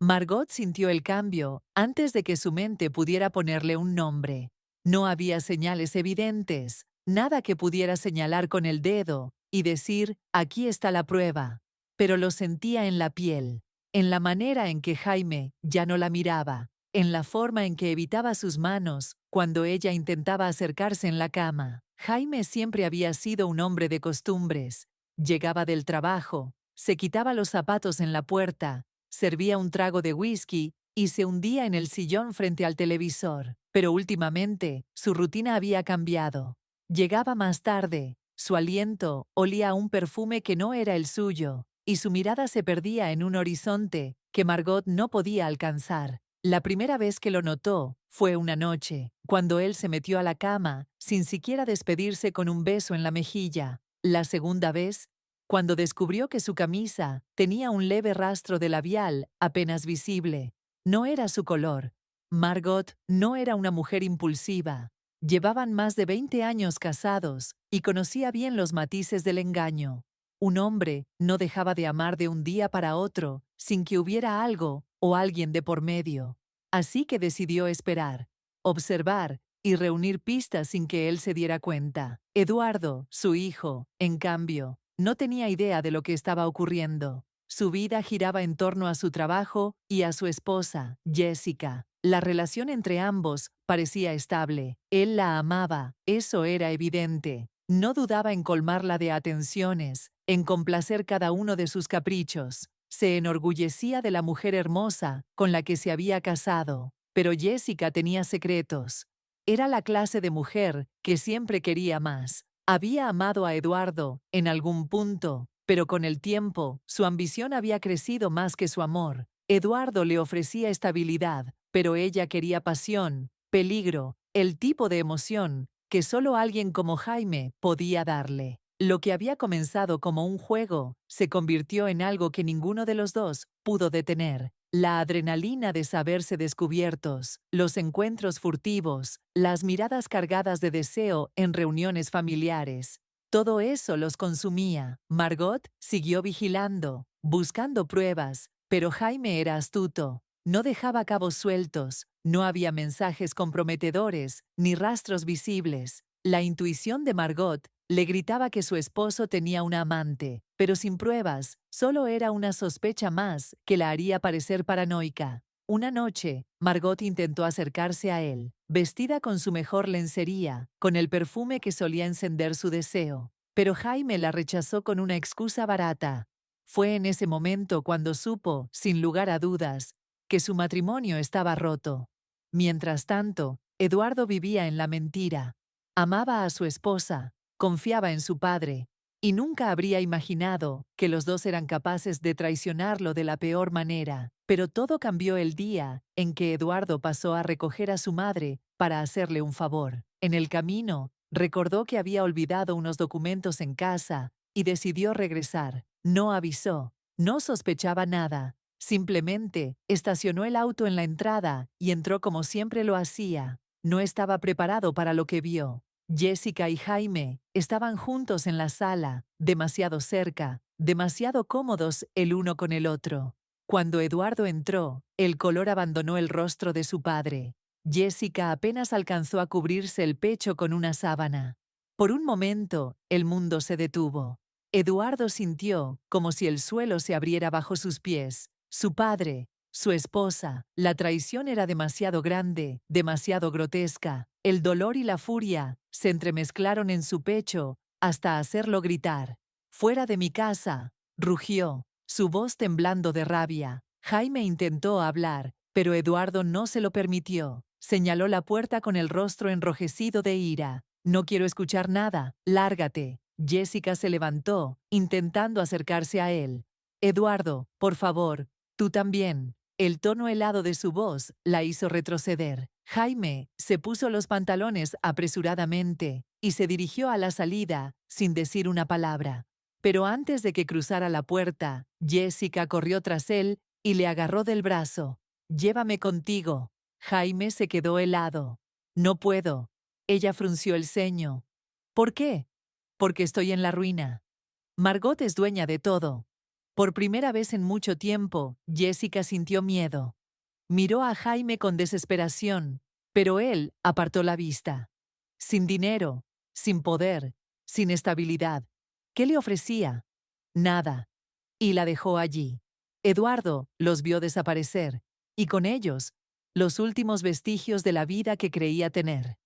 Margot sintió el cambio antes de que su mente pudiera ponerle un nombre. No había señales evidentes, nada que pudiera señalar con el dedo y decir, aquí está la prueba. Pero lo sentía en la piel, en la manera en que Jaime ya no la miraba, en la forma en que evitaba sus manos cuando ella intentaba acercarse en la cama. Jaime siempre había sido un hombre de costumbres. Llegaba del trabajo, se quitaba los zapatos en la puerta, servía un trago de whisky y se hundía en el sillón frente al televisor. Pero últimamente, su rutina había cambiado. Llegaba más tarde, su aliento olía a un perfume que no era el suyo, y su mirada se perdía en un horizonte que Margot no podía alcanzar. La primera vez que lo notó fue una noche, cuando él se metió a la cama, sin siquiera despedirse con un beso en la mejilla. La segunda vez, cuando descubrió que su camisa tenía un leve rastro de labial apenas visible. No era su color. Margot no era una mujer impulsiva. Llevaban más de 20 años casados y conocía bien los matices del engaño. Un hombre no dejaba de amar de un día para otro sin que hubiera algo o alguien de por medio. Así que decidió esperar, observar y reunir pistas sin que él se diera cuenta. Eduardo, su hijo, en cambio, no tenía idea de lo que estaba ocurriendo. Su vida giraba en torno a su trabajo y a su esposa, Jessica. La relación entre ambos parecía estable. Él la amaba, eso era evidente. No dudaba en colmarla de atenciones, en complacer cada uno de sus caprichos. Se enorgullecía de la mujer hermosa con la que se había casado. Pero Jessica tenía secretos. Era la clase de mujer que siempre quería más. Había amado a Eduardo en algún punto, pero con el tiempo su ambición había crecido más que su amor. Eduardo le ofrecía estabilidad, pero ella quería pasión, peligro, el tipo de emoción que solo alguien como Jaime podía darle. Lo que había comenzado como un juego se convirtió en algo que ninguno de los dos pudo detener. La adrenalina de saberse descubiertos, los encuentros furtivos, las miradas cargadas de deseo en reuniones familiares. Todo eso los consumía. Margot siguió vigilando, buscando pruebas, pero Jaime era astuto. No dejaba cabos sueltos, no había mensajes comprometedores, ni rastros visibles. La intuición de Margot le gritaba que su esposo tenía una amante, pero sin pruebas, solo era una sospecha más que la haría parecer paranoica. Una noche, Margot intentó acercarse a él, vestida con su mejor lencería, con el perfume que solía encender su deseo. Pero Jaime la rechazó con una excusa barata. Fue en ese momento cuando supo, sin lugar a dudas, que su matrimonio estaba roto. Mientras tanto, Eduardo vivía en la mentira. Amaba a su esposa, confiaba en su padre, y nunca habría imaginado que los dos eran capaces de traicionarlo de la peor manera. Pero todo cambió el día en que Eduardo pasó a recoger a su madre para hacerle un favor. En el camino, recordó que había olvidado unos documentos en casa y decidió regresar. No avisó, no sospechaba nada. Simplemente estacionó el auto en la entrada y entró como siempre lo hacía. No estaba preparado para lo que vio. Jessica y Jaime estaban juntos en la sala, demasiado cerca, demasiado cómodos el uno con el otro. Cuando Eduardo entró, el color abandonó el rostro de su padre. Jessica apenas alcanzó a cubrirse el pecho con una sábana. Por un momento, el mundo se detuvo. Eduardo sintió como si el suelo se abriera bajo sus pies. Su padre, su esposa, la traición era demasiado grande, demasiado grotesca. El dolor y la furia se entremezclaron en su pecho hasta hacerlo gritar. «Fuera de mi casa», rugió, su voz temblando de rabia. Jaime intentó hablar, pero Eduardo no se lo permitió. Señaló la puerta con el rostro enrojecido de ira. «No quiero escuchar nada, lárgate». Jessica se levantó, intentando acercarse a él. «Eduardo, por favor, tú también». El tono helado de su voz la hizo retroceder. Jaime se puso los pantalones apresuradamente y se dirigió a la salida sin decir una palabra. Pero antes de que cruzara la puerta, Jessica corrió tras él y le agarró del brazo. «Llévame contigo». Jaime se quedó helado. «No puedo». Ella frunció el ceño. «¿Por qué?» «Porque estoy en la ruina. Margot es dueña de todo». Por primera vez en mucho tiempo, Jessica sintió miedo. Miró a Jaime con desesperación, pero él apartó la vista. Sin dinero, sin poder, sin estabilidad. ¿Qué le ofrecía? Nada. Y la dejó allí. Eduardo los vio desaparecer, y con ellos, los últimos vestigios de la vida que creía tener.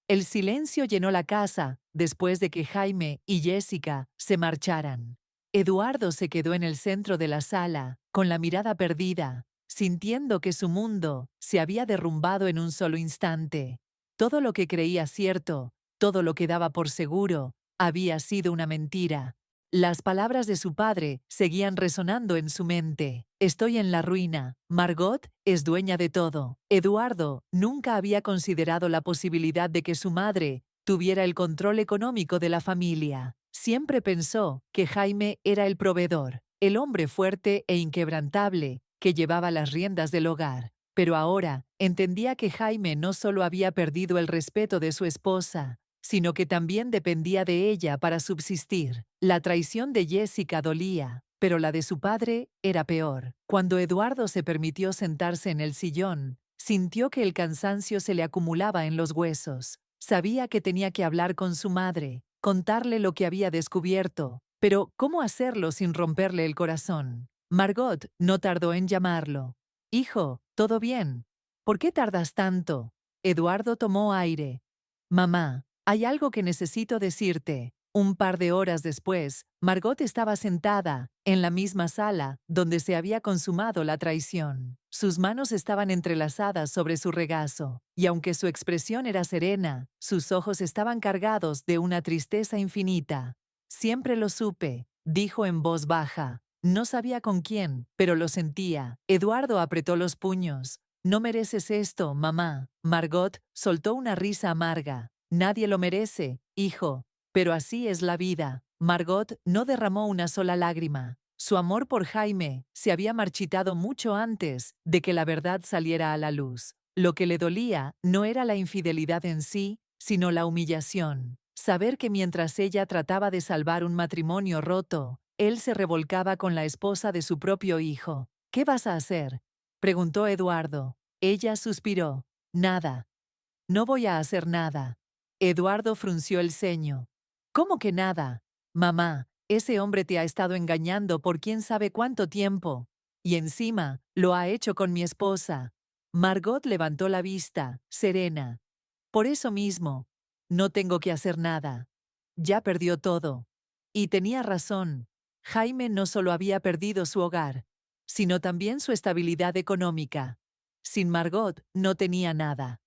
El silencio llenó la casa después de que Jaime y Jessica se marcharan. Eduardo se quedó en el centro de la sala, con la mirada perdida, sintiendo que su mundo se había derrumbado en un solo instante. Todo lo que creía cierto, todo lo que daba por seguro, había sido una mentira. Las palabras de su padre seguían resonando en su mente. Estoy en la ruina. Margot es dueña de todo. Eduardo nunca había considerado la posibilidad de que su madre tuviera el control económico de la familia. Siempre pensó que Jaime era el proveedor, el hombre fuerte e inquebrantable que llevaba las riendas del hogar. Pero ahora entendía que Jaime no solo había perdido el respeto de su esposa, sino que también dependía de ella para subsistir. La traición de Jessica dolía, pero la de su padre era peor. Cuando Eduardo se permitió sentarse en el sillón, sintió que el cansancio se le acumulaba en los huesos. Sabía que tenía que hablar con su madre, contarle lo que había descubierto, pero ¿cómo hacerlo sin romperle el corazón? Margot no tardó en llamarlo. Hijo, ¿todo bien? ¿Por qué tardas tanto? Eduardo tomó aire. Mamá, hay algo que necesito decirte. Un par de horas después, Margot estaba sentada en la misma sala donde se había consumado la traición. Sus manos estaban entrelazadas sobre su regazo, y aunque su expresión era serena, sus ojos estaban cargados de una tristeza infinita. Siempre lo supe, dijo en voz baja. No sabía con quién, pero lo sentía. Eduardo apretó los puños. No mereces esto, mamá. Margot soltó una risa amarga. Nadie lo merece, hijo. Pero así es la vida. Margot no derramó una sola lágrima. Su amor por Jaime se había marchitado mucho antes de que la verdad saliera a la luz. Lo que le dolía no era la infidelidad en sí, sino la humillación. Saber que mientras ella trataba de salvar un matrimonio roto, él se revolcaba con la esposa de su propio hijo. ¿Qué vas a hacer?, preguntó Eduardo. Ella suspiró. Nada. No voy a hacer nada. Eduardo frunció el ceño. ¿Cómo que nada? Mamá, ese hombre te ha estado engañando por quién sabe cuánto tiempo. Y encima, lo ha hecho con mi esposa. Margot levantó la vista, serena. Por eso mismo, no tengo que hacer nada. Ya perdió todo. Y tenía razón. Jaime no solo había perdido su hogar, sino también su estabilidad económica. Sin Margot no tenía nada.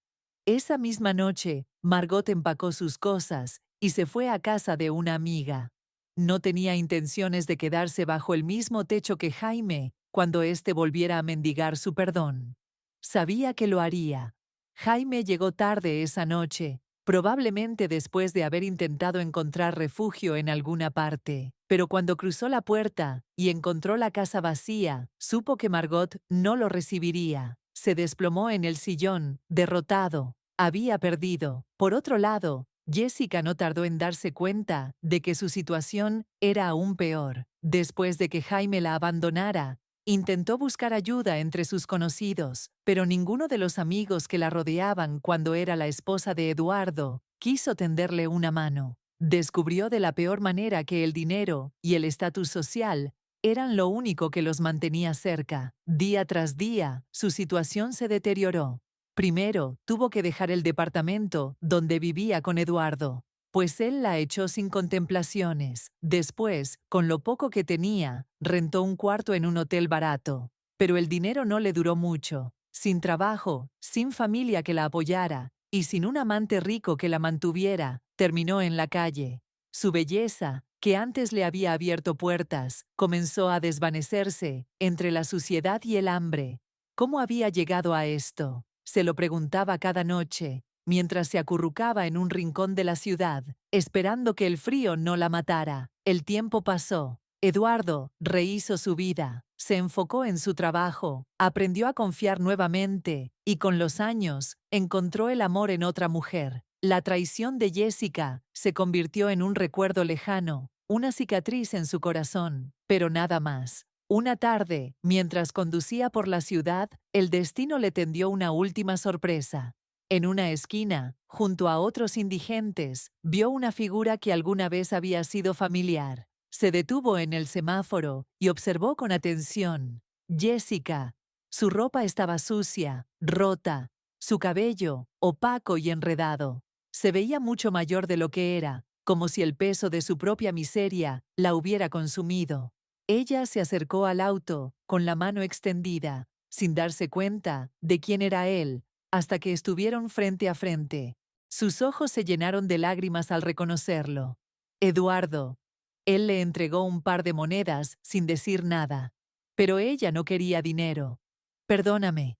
Esa misma noche, Margot empacó sus cosas y se fue a casa de una amiga. No tenía intenciones de quedarse bajo el mismo techo que Jaime cuando éste volviera a mendigar su perdón. Sabía que lo haría. Jaime llegó tarde esa noche, probablemente después de haber intentado encontrar refugio en alguna parte. Pero cuando cruzó la puerta y encontró la casa vacía, supo que Margot no lo recibiría. Se desplomó en el sillón, derrotado. Había perdido. Por otro lado, Jessica no tardó en darse cuenta de que su situación era aún peor. Después de que Jaime la abandonara, intentó buscar ayuda entre sus conocidos, pero ninguno de los amigos que la rodeaban cuando era la esposa de Eduardo quiso tenderle una mano. Descubrió de la peor manera que el dinero y el estatus social eran lo único que los mantenía cerca. Día tras día, su situación se deterioró. Primero, tuvo que dejar el departamento donde vivía con Eduardo, pues él la echó sin contemplaciones. Después, con lo poco que tenía, rentó un cuarto en un hotel barato. Pero el dinero no le duró mucho. Sin trabajo, sin familia que la apoyara y sin un amante rico que la mantuviera, terminó en la calle. Su belleza, que antes le había abierto puertas, comenzó a desvanecerse entre la suciedad y el hambre. ¿Cómo había llegado a esto? Se lo preguntaba cada noche, mientras se acurrucaba en un rincón de la ciudad, esperando que el frío no la matara. El tiempo pasó. Eduardo rehizo su vida, se enfocó en su trabajo, aprendió a confiar nuevamente y con los años encontró el amor en otra mujer. La traición de Jessica se convirtió en un recuerdo lejano, una cicatriz en su corazón, pero nada más. Una tarde, mientras conducía por la ciudad, el destino le tendió una última sorpresa. En una esquina, junto a otros indigentes, vio una figura que alguna vez había sido familiar. Se detuvo en el semáforo y observó con atención. Jessica. Su ropa estaba sucia, rota, su cabello, opaco y enredado. Se veía mucho mayor de lo que era, como si el peso de su propia miseria la hubiera consumido. Ella se acercó al auto, con la mano extendida, sin darse cuenta de quién era él, hasta que estuvieron frente a frente. Sus ojos se llenaron de lágrimas al reconocerlo. Eduardo. Él le entregó un par de monedas sin decir nada. Pero ella no quería dinero. Perdóname,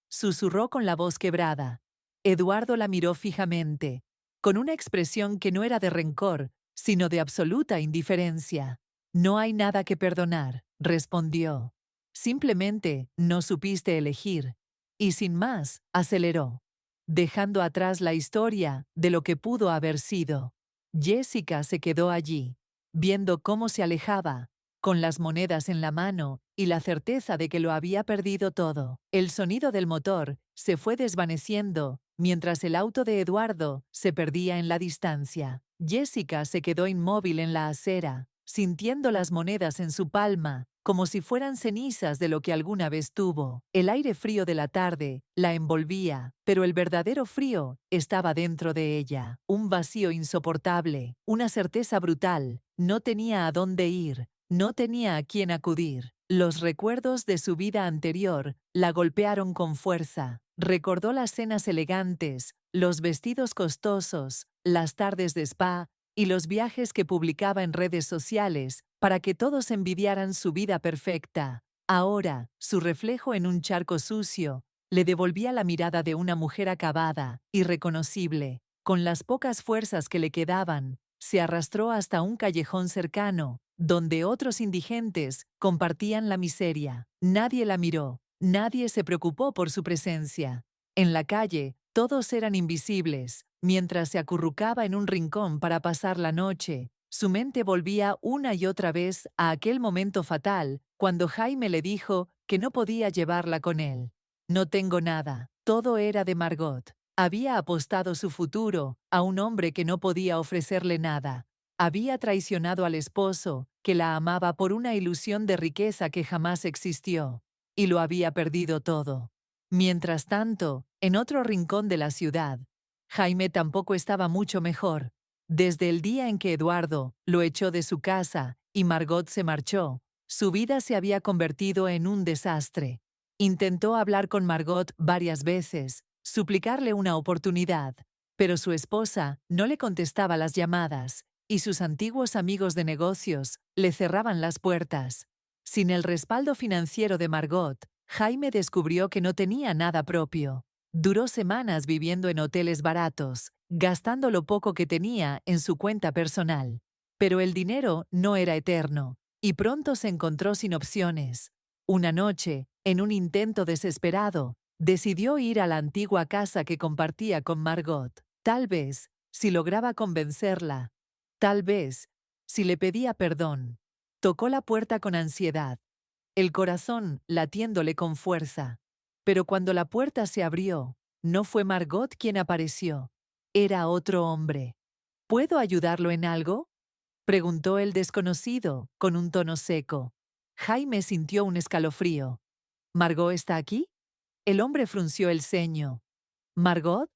susurró con la voz quebrada. Eduardo la miró fijamente, con una expresión que no era de rencor, sino de absoluta indiferencia. No hay nada que perdonar, respondió. Simplemente no supiste elegir. Y sin más, aceleró, dejando atrás la historia de lo que pudo haber sido. Jessica se quedó allí, viendo cómo se alejaba, con las monedas en la mano y la certeza de que lo había perdido todo. El sonido del motor se fue desvaneciendo mientras el auto de Eduardo se perdía en la distancia. Jessica se quedó inmóvil en la acera, sintiendo las monedas en su palma, como si fueran cenizas de lo que alguna vez tuvo. El aire frío de la tarde la envolvía, pero el verdadero frío estaba dentro de ella. Un vacío insoportable, una certeza brutal. No tenía a dónde ir, no tenía a quién acudir. Los recuerdos de su vida anterior la golpearon con fuerza. Recordó las cenas elegantes, los vestidos costosos, las tardes de spa y los viajes que publicaba en redes sociales para que todos envidiaran su vida perfecta. Ahora, su reflejo en un charco sucio le devolvía la mirada de una mujer acabada, irreconocible. Con las pocas fuerzas que le quedaban, se arrastró hasta un callejón cercano, donde otros indigentes compartían la miseria. Nadie la miró, nadie se preocupó por su presencia. En la calle, todos eran invisibles. Mientras se acurrucaba en un rincón para pasar la noche, su mente volvía una y otra vez a aquel momento fatal, cuando Jaime le dijo que no podía llevarla con él. No tengo nada. Todo era de Margot. Había apostado su futuro a un hombre que no podía ofrecerle nada. Había traicionado al esposo, que la amaba por una ilusión de riqueza que jamás existió. Y lo había perdido todo. Mientras tanto, en otro rincón de la ciudad, Jaime tampoco estaba mucho mejor. Desde el día en que Eduardo lo echó de su casa y Margot se marchó, su vida se había convertido en un desastre. Intentó hablar con Margot varias veces, suplicarle una oportunidad, pero su esposa no le contestaba las llamadas, y sus antiguos amigos de negocios le cerraban las puertas. Sin el respaldo financiero de Margot, Jaime descubrió que no tenía nada propio. Duró semanas viviendo en hoteles baratos, gastando lo poco que tenía en su cuenta personal. Pero el dinero no era eterno, y pronto se encontró sin opciones. Una noche, en un intento desesperado, decidió ir a la antigua casa que compartía con Margot. Tal vez, si lograba convencerla. Tal vez, si le pedía perdón. Tocó la puerta con ansiedad, el corazón latiéndole con fuerza. Pero cuando la puerta se abrió, no fue Margot quien apareció. Era otro hombre. ¿Puedo ayudarlo en algo?, preguntó el desconocido, con un tono seco. Jaime sintió un escalofrío. ¿Margot está aquí? El hombre frunció el ceño. ¿Margot?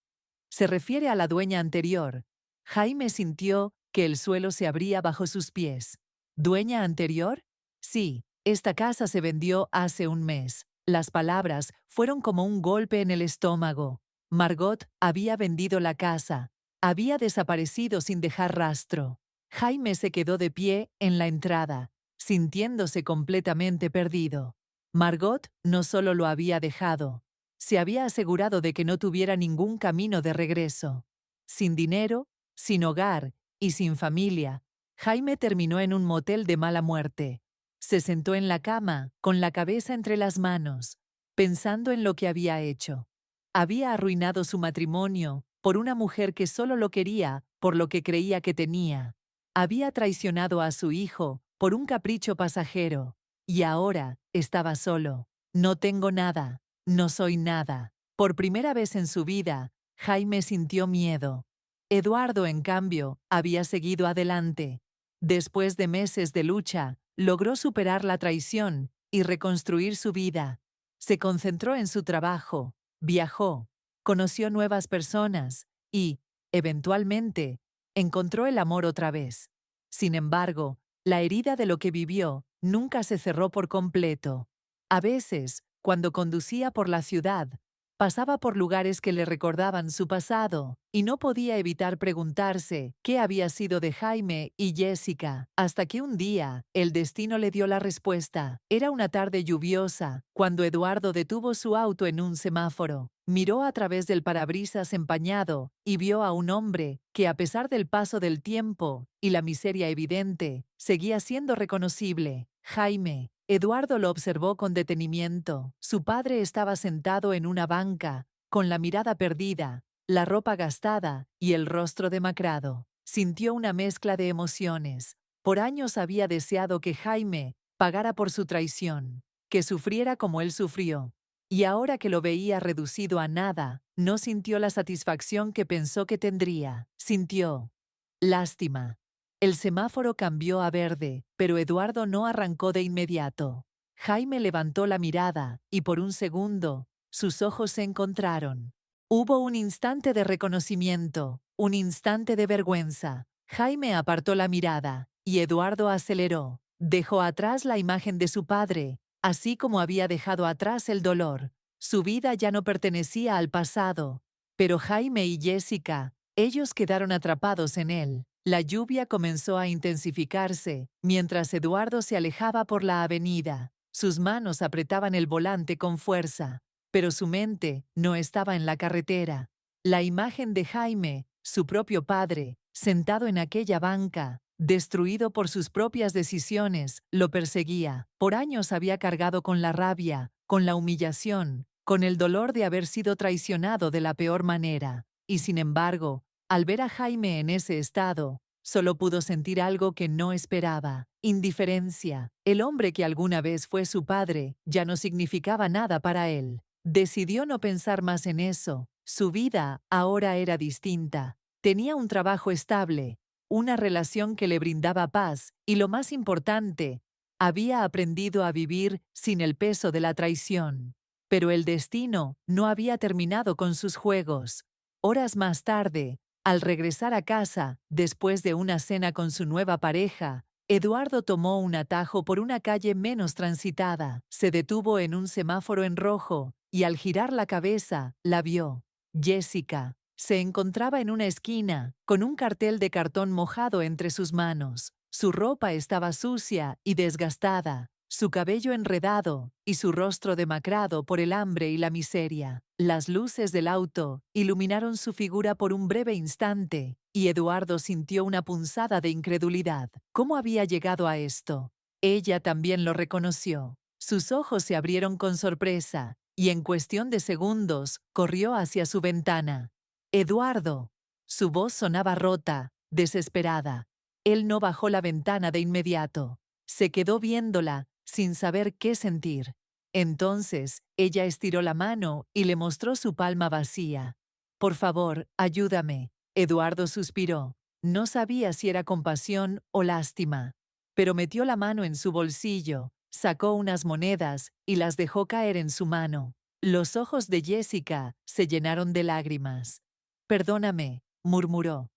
Se refiere a la dueña anterior. Jaime sintió que el suelo se abría bajo sus pies. ¿Dueña anterior? Sí, esta casa se vendió hace un mes. Las palabras fueron como un golpe en el estómago. Margot había vendido la casa. Había desaparecido sin dejar rastro. Jaime se quedó de pie en la entrada, sintiéndose completamente perdido. Margot no solo lo había dejado, se había asegurado de que no tuviera ningún camino de regreso. Sin dinero, sin hogar y sin familia, Jaime terminó en un motel de mala muerte. Se sentó en la cama, con la cabeza entre las manos, pensando en lo que había hecho. Había arruinado su matrimonio por una mujer que solo lo quería por lo que creía que tenía. Había traicionado a su hijo por un capricho pasajero. Y ahora estaba solo. No tengo nada. No soy nada. Por primera vez en su vida, Jaime sintió miedo. Eduardo, en cambio, había seguido adelante. Después de meses de lucha, logró superar la traición y reconstruir su vida. Se concentró en su trabajo, viajó, conoció nuevas personas y, eventualmente, encontró el amor otra vez. Sin embargo, la herida de lo que vivió nunca se cerró por completo. A veces, cuando conducía por la ciudad, pasaba por lugares que le recordaban su pasado, y no podía evitar preguntarse qué había sido de Jaime y Jessica, hasta que un día, el destino le dio la respuesta. Era una tarde lluviosa, cuando Eduardo detuvo su auto en un semáforo. Miró a través del parabrisas empañado y vio a un hombre que, a pesar del paso del tiempo y la miseria evidente, seguía siendo reconocible. Jaime. Eduardo lo observó con detenimiento. Su padre estaba sentado en una banca, con la mirada perdida, la ropa gastada y el rostro demacrado. Sintió una mezcla de emociones. Por años había deseado que Jaime pagara por su traición, que sufriera como él sufrió. Y ahora que lo veía reducido a nada, no sintió la satisfacción que pensó que tendría. Sintió lástima. El semáforo cambió a verde, pero Eduardo no arrancó de inmediato. Jaime levantó la mirada, y por un segundo, sus ojos se encontraron. Hubo un instante de reconocimiento, un instante de vergüenza. Jaime apartó la mirada, y Eduardo aceleró. Dejó atrás la imagen de su padre, así como había dejado atrás el dolor. Su vida ya no pertenecía al pasado. Pero Jaime y Jessica, ellos quedaron atrapados en él. La lluvia comenzó a intensificarse, mientras Eduardo se alejaba por la avenida. Sus manos apretaban el volante con fuerza, pero su mente no estaba en la carretera. La imagen de Jaime, su propio padre, sentado en aquella banca, destruido por sus propias decisiones, lo perseguía. Por años había cargado con la rabia, con la humillación, con el dolor de haber sido traicionado de la peor manera. Y sin embargo, al ver a Jaime en ese estado, solo pudo sentir algo que no esperaba: indiferencia. El hombre que alguna vez fue su padre ya no significaba nada para él. Decidió no pensar más en eso. Su vida ahora era distinta. Tenía un trabajo estable, una relación que le brindaba paz y, lo más importante, había aprendido a vivir sin el peso de la traición. Pero el destino no había terminado con sus juegos. Horas más tarde, al regresar a casa, después de una cena con su nueva pareja, Eduardo tomó un atajo por una calle menos transitada. Se detuvo en un semáforo en rojo y, al girar la cabeza, la vio. Jessica se encontraba en una esquina, con un cartel de cartón mojado entre sus manos. Su ropa estaba sucia y desgastada, su cabello enredado y su rostro demacrado por el hambre y la miseria. Las luces del auto iluminaron su figura por un breve instante, y Eduardo sintió una punzada de incredulidad. ¿Cómo había llegado a esto? Ella también lo reconoció. Sus ojos se abrieron con sorpresa, y en cuestión de segundos, corrió hacia su ventana. ¡Eduardo! Su voz sonaba rota, desesperada. Él no bajó la ventana de inmediato. Se quedó viéndola, sin saber qué sentir. Entonces, ella estiró la mano y le mostró su palma vacía. «Por favor, ayúdame». Eduardo suspiró. No sabía si era compasión o lástima, pero metió la mano en su bolsillo, sacó unas monedas y las dejó caer en su mano. Los ojos de Jessica se llenaron de lágrimas. «Perdóname», murmuró.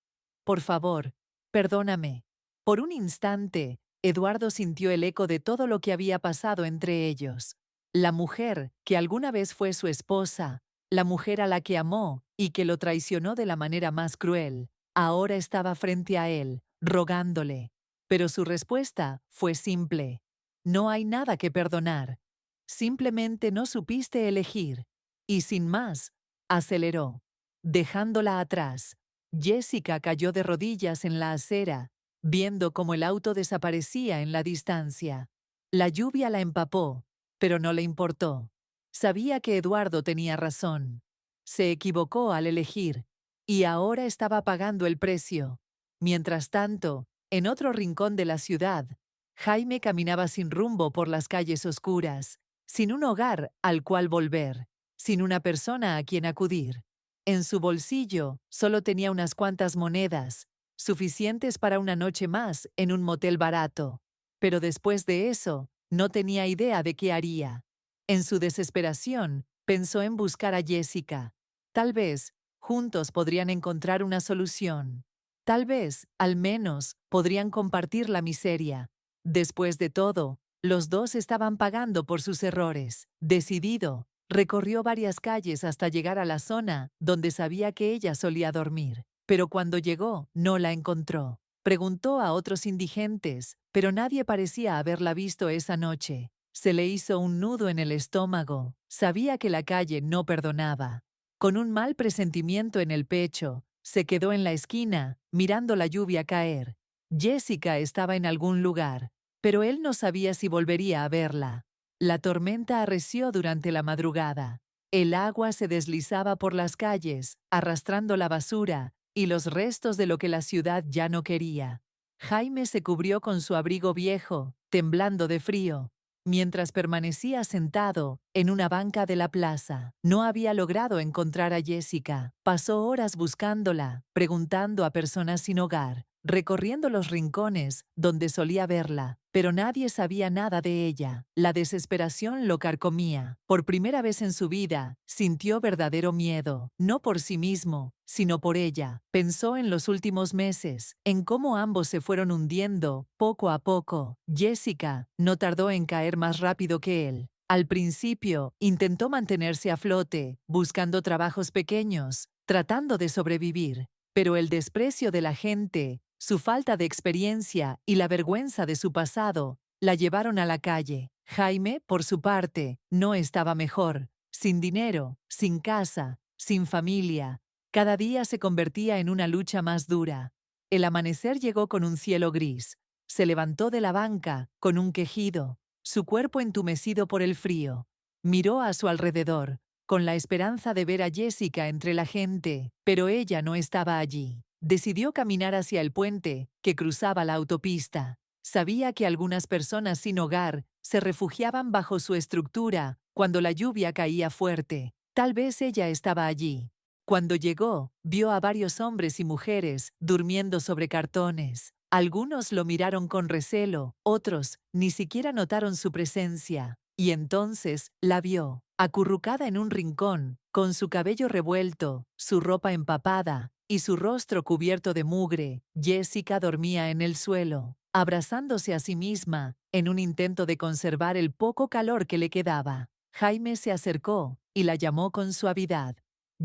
«Por favor, perdóname». Por un instante, Eduardo sintió el eco de todo lo que había pasado entre ellos. La mujer que alguna vez fue su esposa, la mujer a la que amó y que lo traicionó de la manera más cruel, ahora estaba frente a él, rogándole. Pero su respuesta fue simple: «No hay nada que perdonar. Simplemente no supiste elegir». Y sin más, aceleró, dejándola atrás. Jessica cayó de rodillas en la acera, viendo cómo el auto desaparecía en la distancia. La lluvia la empapó, pero no le importó. Sabía que Eduardo tenía razón. Se equivocó al elegir, y ahora estaba pagando el precio. Mientras tanto, en otro rincón de la ciudad, Jaime caminaba sin rumbo por las calles oscuras, sin un hogar al cual volver, sin una persona a quien acudir. En su bolsillo solo tenía unas cuantas monedas, suficientes para una noche más en un motel barato. Pero después de eso, no tenía idea de qué haría. En su desesperación, pensó en buscar a Jessica. Tal vez, juntos podrían encontrar una solución. Tal vez, al menos, podrían compartir la miseria. Después de todo, los dos estaban pagando por sus errores. Decidido, recorrió varias calles hasta llegar a la zona donde sabía que ella solía dormir. Pero cuando llegó, no la encontró. Preguntó a otros indigentes, pero nadie parecía haberla visto esa noche. Se le hizo un nudo en el estómago. Sabía que la calle no perdonaba. Con un mal presentimiento en el pecho, se quedó en la esquina, mirando la lluvia caer. Jessica estaba en algún lugar, pero él no sabía si volvería a verla. La tormenta arreció durante la madrugada. El agua se deslizaba por las calles, arrastrando la basura y los restos de lo que la ciudad ya no quería. Jaime se cubrió con su abrigo viejo, temblando de frío, mientras permanecía sentado en una banca de la plaza. No había logrado encontrar a Jessica. Pasó horas buscándola, preguntando a personas sin hogar, recorriendo los rincones donde solía verla, pero nadie sabía nada de ella. La desesperación lo carcomía. Por primera vez en su vida, sintió verdadero miedo, no por sí mismo, sino por ella. Pensó en los últimos meses, en cómo ambos se fueron hundiendo, poco a poco. Jessica no tardó en caer más rápido que él. Al principio, intentó mantenerse a flote, buscando trabajos pequeños, tratando de sobrevivir. Pero el desprecio de la gente, su falta de experiencia y la vergüenza de su pasado la llevaron a la calle. Jaime, por su parte, no estaba mejor. Sin dinero, sin casa, sin familia. Cada día se convertía en una lucha más dura. El amanecer llegó con un cielo gris. Se levantó de la banca, con un quejido, su cuerpo entumecido por el frío. Miró a su alrededor, con la esperanza de ver a Jessica entre la gente, pero ella no estaba allí. Decidió caminar hacia el puente, que cruzaba la autopista. Sabía que algunas personas sin hogar se refugiaban bajo su estructura cuando la lluvia caía fuerte. Tal vez ella estaba allí. Cuando llegó, vio a varios hombres y mujeres durmiendo sobre cartones. Algunos lo miraron con recelo, otros ni siquiera notaron su presencia. Y entonces la vio, acurrucada en un rincón, con su cabello revuelto, su ropa empapada y su rostro cubierto de mugre. Jessica dormía en el suelo, abrazándose a sí misma, en un intento de conservar el poco calor que le quedaba. Jaime se acercó y la llamó con suavidad.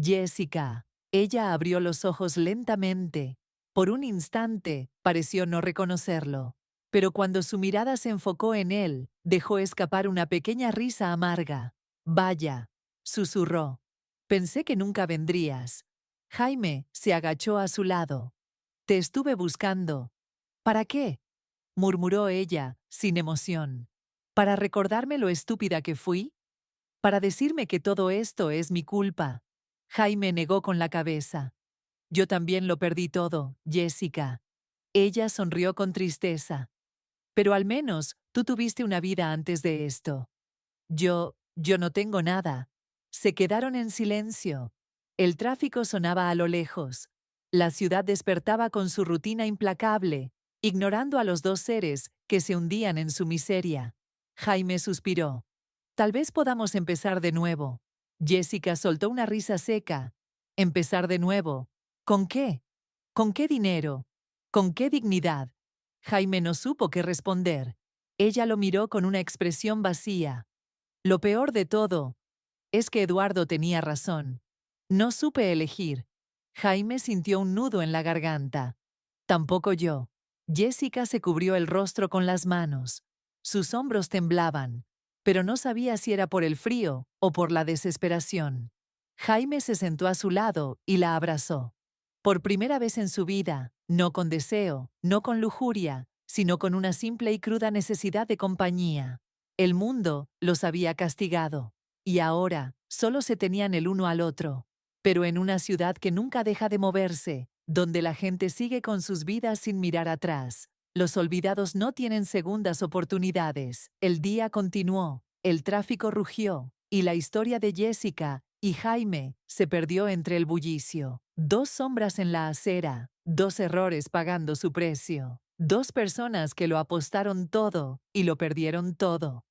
Jessica. Ella abrió los ojos lentamente. Por un instante, pareció no reconocerlo. Pero cuando su mirada se enfocó en él, dejó escapar una pequeña risa amarga. Vaya, susurró. Pensé que nunca vendrías. Jaime se agachó a su lado. Te estuve buscando. ¿Para qué? Murmuró ella, sin emoción. ¿Para recordarme lo estúpida que fui? ¿Para decirme que todo esto es mi culpa? Jaime negó con la cabeza. Yo también lo perdí todo, Jessica. Ella sonrió con tristeza. Pero al menos tú tuviste una vida antes de esto. Yo no tengo nada. Se quedaron en silencio. El tráfico sonaba a lo lejos. La ciudad despertaba con su rutina implacable, ignorando a los dos seres que se hundían en su miseria. Jaime suspiró. Tal vez podamos empezar de nuevo. Jessica soltó una risa seca. ¿Empezar de nuevo? ¿Con qué? ¿Con qué dinero? ¿Con qué dignidad? Jaime no supo qué responder. Ella lo miró con una expresión vacía. Lo peor de todo es que Eduardo tenía razón. No supe elegir. Jaime sintió un nudo en la garganta. Tampoco yo. Jessica se cubrió el rostro con las manos. Sus hombros temblaban, pero no sabía si era por el frío o por la desesperación. Jaime se sentó a su lado y la abrazó. Por primera vez en su vida, no con deseo, no con lujuria, sino con una simple y cruda necesidad de compañía. El mundo los había castigado, y ahora solo se tenían el uno al otro. Pero en una ciudad que nunca deja de moverse, donde la gente sigue con sus vidas sin mirar atrás, Los olvidados no tienen segundas oportunidades. El día continuó, el tráfico rugió, y la historia de Jessica y Jaime se perdió entre el bullicio. Dos sombras en la acera, dos errores pagando su precio. Dos personas que lo apostaron todo y lo perdieron todo.